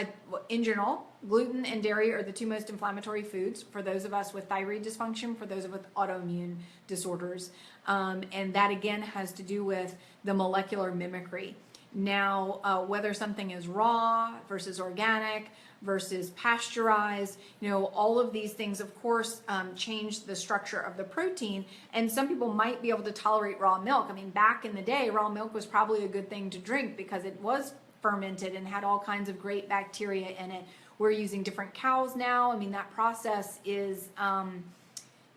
in general, gluten and dairy are the two most inflammatory foods for those of us with thyroid dysfunction, for those of us with autoimmune disorders. And that again has to do with the molecular mimicry. Now, whether something is raw versus organic versus pasteurized, all of these things, of course, change the structure of the protein. And some people might be able to tolerate raw milk. I mean, back in the day, raw milk was probably a good thing to drink because it was fermented and had all kinds of great bacteria in it. We're using different cows now. I mean, that process is,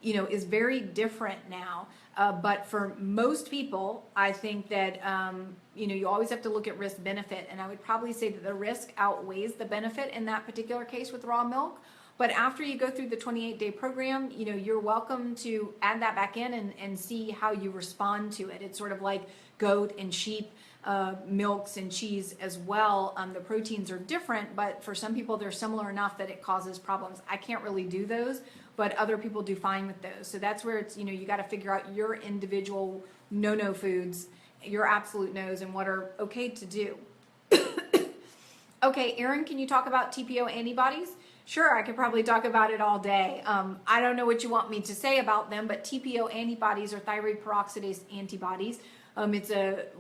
is very different now. But for most people, I think that, you always have to look at risk benefit. And I would probably say that the risk outweighs the benefit in that particular case with raw milk. But after you go through the 28-day program, you're welcome to add that back in and see how you respond to it. It's sort of like goat and sheep milks and cheese as well. The proteins are different, but for some people they're similar enough that it causes problems. I can't really do those, but other people do fine with those. So that's where it's, you got to figure out your individual no-no foods, your absolute no's, and what are okay to do. Okay, Erin, can you talk about TPO antibodies? Sure, I could probably talk about it all day. I don't know what you want me to say about them, but TPO antibodies are thyroid peroxidase antibodies. It's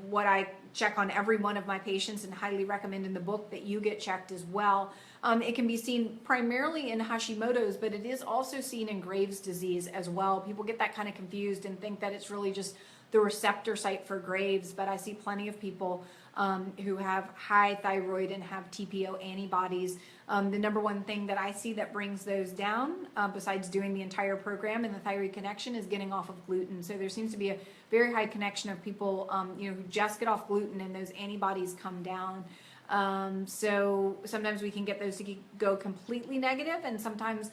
what I check on every one of my patients and highly recommend in the book that you get checked as well. It can be seen primarily in Hashimoto's, but it is also seen in Graves' disease as well. People get that kind of confused and think that it's really just the receptor site for Graves', but I see plenty of people who have high thyroid and have TPO antibodies. The number one thing that I see that brings those down, besides doing the entire program in the Thyroid Connection, is getting off of gluten. So there seems to be a very high connection of people who just get off gluten and those antibodies come down. So sometimes we can get those to go completely negative, and sometimes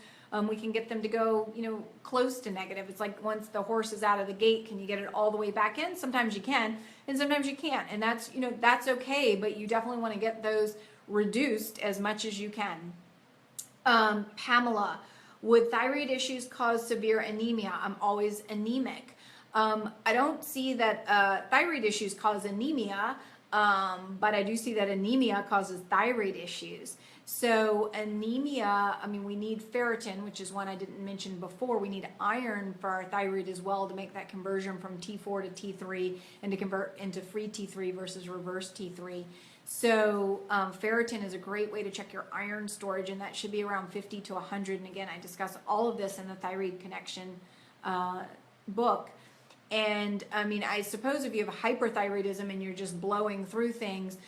we can get them to go, close to negative. It's like once the horse is out of the gate, can you get it all the way back in? Sometimes you can, and sometimes you can't. And that's, that's okay, but you definitely want to get those reduced as much as you can. Pamela, would thyroid issues cause severe anemia? I'm always anemic. I don't see that thyroid issues cause anemia, but I do see that anemia causes thyroid issues. So anemia, we need ferritin, which is one I didn't mention before. We need iron for our thyroid as well to make that conversion from T4 to T3 and to convert into free T3 versus reverse T3. So ferritin is a great way to check your iron storage, and that should be around 50 to 100. And again, I discuss all of this in the Thyroid Connection book. And I suppose if you have hyperthyroidism and you're just blowing through things,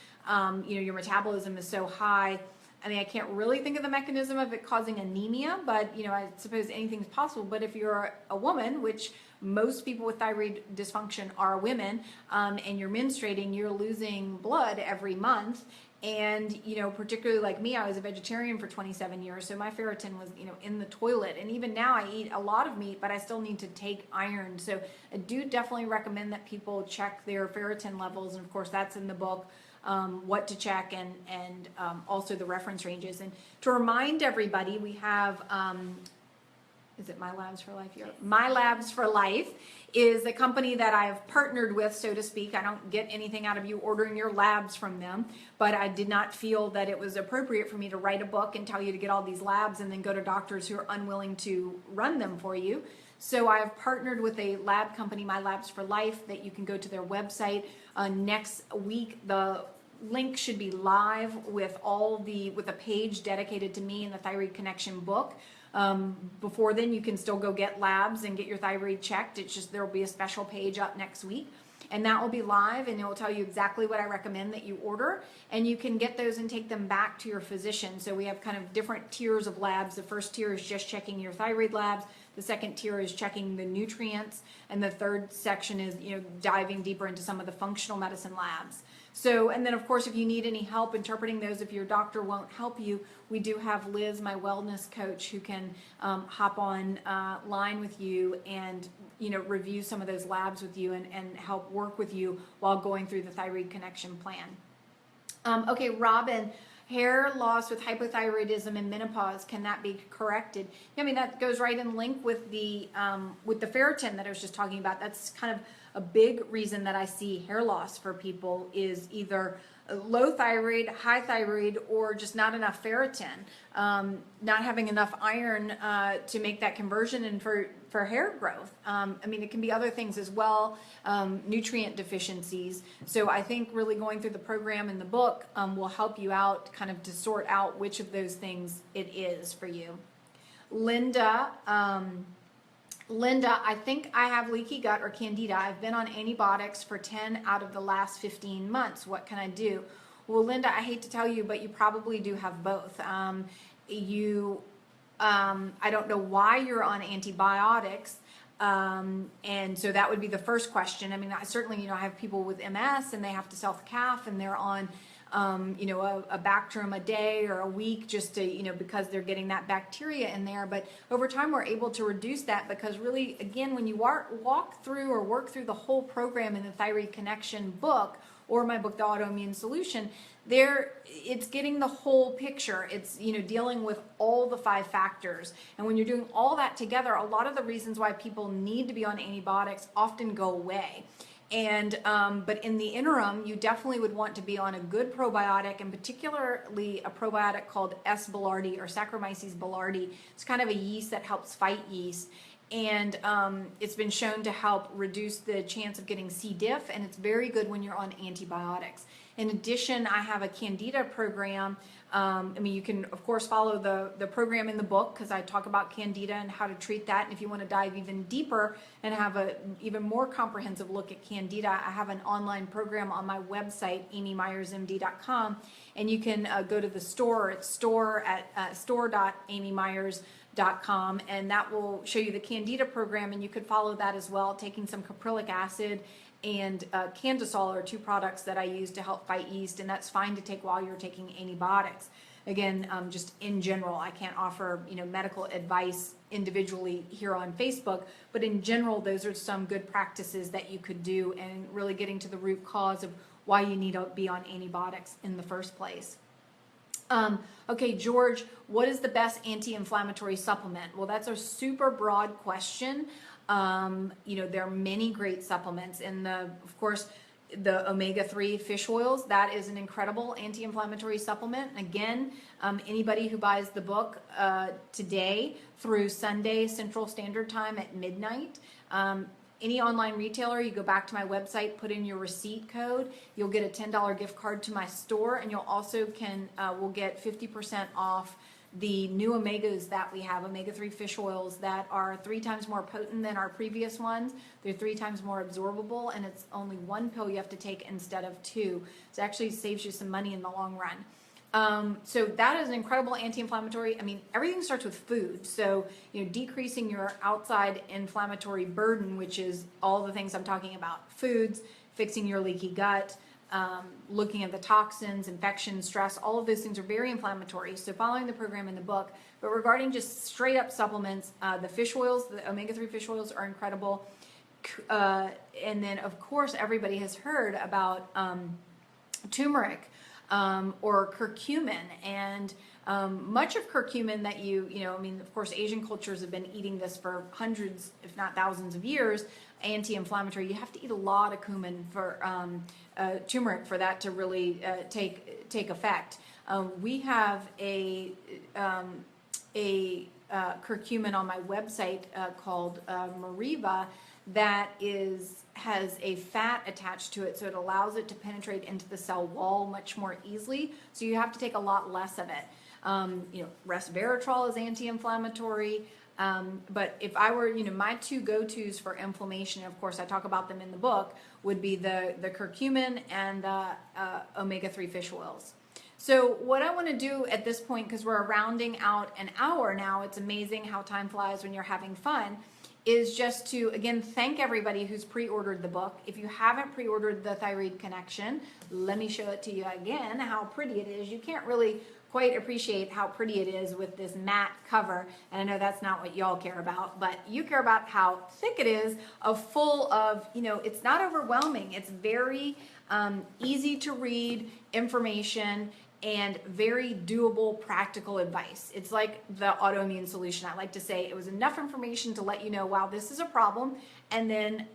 your metabolism is so high. I can't really think of the mechanism of it causing anemia, but I suppose anything's possible. But if you're a woman, which most people with thyroid dysfunction are women, and you're menstruating, you're losing blood every month. And, particularly like me, I was a vegetarian for 27 years. So my ferritin was, in the toilet. And even now I eat a lot of meat, but I still need to take iron. So I do definitely recommend that people check their ferritin levels. And of course, that's in the book. What to check and also the reference ranges. And to remind everybody, we have is it My Labs for Life? My Labs for Life is a company that I've partnered with, so to speak. I don't get anything out of you ordering your labs from them, but I did not feel that it was appropriate for me to write a book and tell you to get all these labs and then go to doctors who are unwilling to run them for you. So I've partnered with a lab company, My Labs for Life, that you can go to their website. Next week, the link should be live with with a page dedicated to me and the Thyroid Connection book. Before then, you can still go get labs and get your thyroid checked. It's just there will be a special page up next week, and that will be live, and it will tell you exactly what I recommend that you order, and you can get those and take them back to your physician. So we have kind of different tiers of labs. The first tier is just checking your thyroid labs. The second tier is checking the nutrients, and the third section is diving deeper into some of the functional medicine labs. So, and then of course, if you need any help interpreting those, if your doctor won't help you, we do have Liz, my wellness coach, who can hop on line with you and review some of those labs with you and help work with you while going through the Thyroid Connection plan. Okay, Robin, hair loss with hypothyroidism and menopause, can that be corrected? I mean, that goes right in link with the ferritin that I was just talking about. That's kind of a big reason that I see hair loss for people is either low thyroid, high thyroid, or just not enough ferritin, not having enough iron to make that conversion and for hair growth. I mean, it can be other things as well, nutrient deficiencies. So I think really going through the program in the book will help you out kind of to sort out which of those things it is for you. Linda, I think I have leaky gut or candida. I've been on antibiotics for 10 out of the last 15 months. What can I do? Well, Linda, I hate to tell you, but you probably do have both. I don't know why you're on antibiotics. And so that would be the first question. I mean, I certainly, I have people with MS and they have to self-calf and they're on a Bactrim a day or a week just to, because they're getting that bacteria in there. But over time, we're able to reduce that because really, again, when you walk through or work through the whole program in the Thyroid Connection book or my book, The Autoimmune Solution, it's getting the whole picture. It's, dealing with all the 5 factors. And when you're doing all that together, a lot of the reasons why people need to be on antibiotics often go away. And but in the interim, you definitely would want to be on a good probiotic, and particularly a probiotic called S. boulardii or Saccharomyces boulardii. It's kind of a yeast that helps fight yeast, and it's been shown to help reduce the chance of getting C. diff, and it's very good when you're on antibiotics. In addition, I have a Candida program. You can, of course, follow the program in the book because I talk about Candida and how to treat that. And if you want to dive even deeper and have a even more comprehensive look at Candida, I have an online program on my website, amymyersmd.com, and you can go to the store. It's store.amymyers.com, and that will show you the Candida program, and you could follow that as well, taking some caprylic acid and Candisol are 2 products that I use to help fight yeast, and that's fine to take while you're taking antibiotics. Again, just in general, I can't offer medical advice individually here on Facebook, but in general, those are some good practices that you could do and really getting to the root cause of why you need to be on antibiotics in the first place. Okay, George, what is the best anti-inflammatory supplement? Well, that's a super broad question. There are many great supplements, and of course, the omega-3 fish oils, that is an incredible anti-inflammatory supplement. Again, anybody who buys the book today through Sunday Central Standard Time at midnight, any online retailer, you go back to my website, put in your receipt code, you'll get a $10 gift card to my store, and you'll also will get 50% off the new omegas that we have, omega-3 fish oils that are 3 times more potent than our previous ones. They're 3 times more absorbable, and it's only 1 pill you have to take instead of 2. So it actually saves you some money in the long run. So that is an incredible anti-inflammatory. I mean, everything starts with food. So, decreasing your outside inflammatory burden, which is all the things I'm talking about, foods, fixing your leaky gut, looking at the toxins, infections, stress, all of those things are very inflammatory. So following the program in the book, but regarding just straight up supplements, the fish oils, the omega-3 fish oils are incredible. And then of course, everybody has heard about turmeric. or curcumin. And much of curcumin that I mean, of course, Asian cultures have been eating this for hundreds, if not thousands of years, anti-inflammatory. You have to eat a lot of cumin for turmeric for that to really take effect. We have a curcumin on my website called Mariva that has a fat attached to it, so it allows it to penetrate into the cell wall much more easily. So you have to take a lot less of it. Resveratrol is anti-inflammatory. But if I were, my two go-tos for inflammation, of course I talk about them in the book, would be the curcumin and the omega-3 fish oils. So what I want to do at this point, because we're rounding out an hour now, it's amazing how time flies when you're having fun, is just to, again, thank everybody who's pre-ordered the book. If you haven't pre-ordered the Thyroid Connection, let me show it to you again, how pretty it is. You can't really quite appreciate how pretty it is with this matte cover, and I know that's not what y'all care about, but you care about how thick it is, full of, it's not overwhelming. It's very easy to read information and very doable, practical advice. It's like the autoimmune solution. I like to say it was enough information to let you know, wow, this is a problem, and then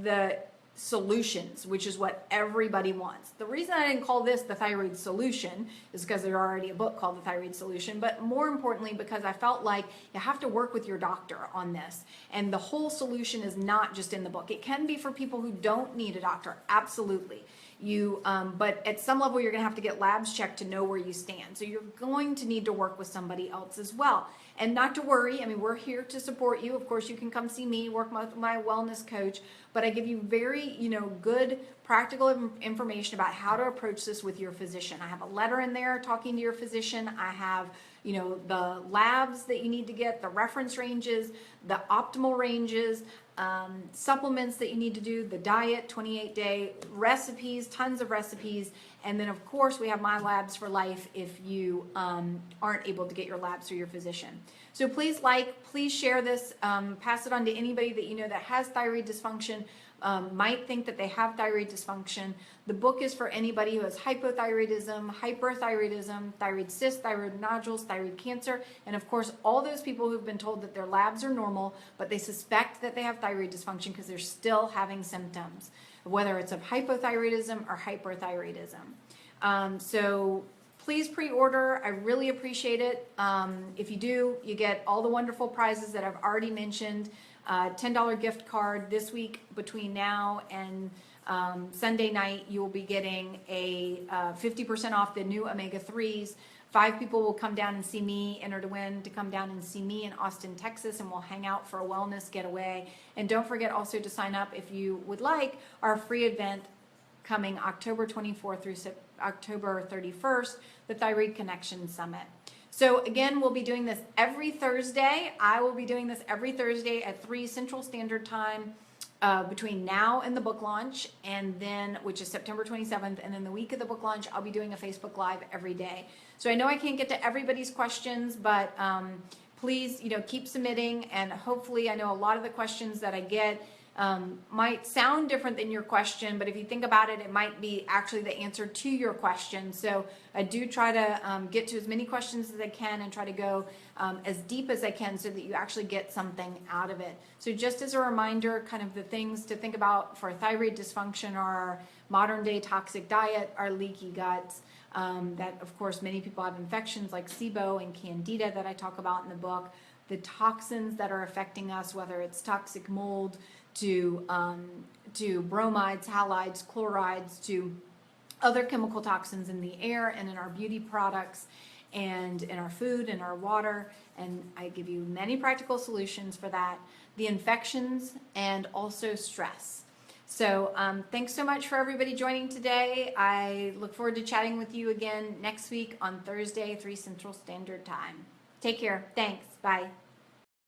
the solutions, which is what everybody wants. The reason I didn't call this the Thyroid Solution is because there's already a book called the Thyroid Solution, but more importantly because I felt like you have to work with your doctor on this, and the whole solution is not just in the book. It can be for people who don't need a doctor, absolutely. But at some level you're going to have to get labs checked to know where you stand. So you're going to need to work with somebody else as well. And not to worry, I mean, we're here to support you. Of course, you can come see me, work with my wellness coach, but I give you very, good practical information about how to approach this with your physician. I have a letter in there talking to your physician. I have, the labs that you need to get, the reference ranges, the optimal ranges, supplements that you need to do, the diet, 28-day recipes, tons of recipes, and then of course we have my labs for life if you aren't able to get your labs through your physician. So please please share this, pass it on to anybody that you know that has thyroid dysfunction, might think that they have thyroid dysfunction. The book is for anybody who has hypothyroidism, hyperthyroidism, thyroid cysts, thyroid nodules, thyroid cancer, and of course all those people who've been told that their labs are normal, but they suspect that they have thyroid dysfunction because they're still having symptoms, whether it's of hypothyroidism or hyperthyroidism. So please pre-order. I really appreciate it. If you do, you get all the wonderful prizes that I've already mentioned. $10 gift card this week. Between now and Sunday night, you will be getting a 50% off the new omega-3s. 5 people will come down and see me, enter to win to come down and see me in Austin, Texas, and we'll hang out for a wellness getaway. And don't forget also to sign up if you would like our free event coming October 24th through October 31st, the Thyroid Connection Summit. So again, we'll be doing this every Thursday. I will be doing this every Thursday at 3 Central Standard Time between now and the book launch, and then, which is September 27th, and then the week of the book launch, I'll be doing a Facebook Live every day. So I know I can't get to everybody's questions, but please, keep submitting, and hopefully, I know a lot of the questions that I get might sound different than your question, but if you think about it, it might be actually the answer to your question. So I do try to get to as many questions as I can and try to go as deep as I can so that you actually get something out of it. So just as a reminder, kind of the things to think about for thyroid dysfunction are our modern day toxic diet, our leaky guts, that of course many people have infections like SIBO and Candida that I talk about in the book, the toxins that are affecting us, whether it's toxic mold, to bromides, halides, chlorides, to other chemical toxins in the air and in our beauty products and in our food and our water. And I give you many practical solutions for that, the infections, and also stress. So thanks so much for everybody joining today. I look forward to chatting with you again next week on Thursday, 3 Central Standard Time. Take care. Thanks. Bye.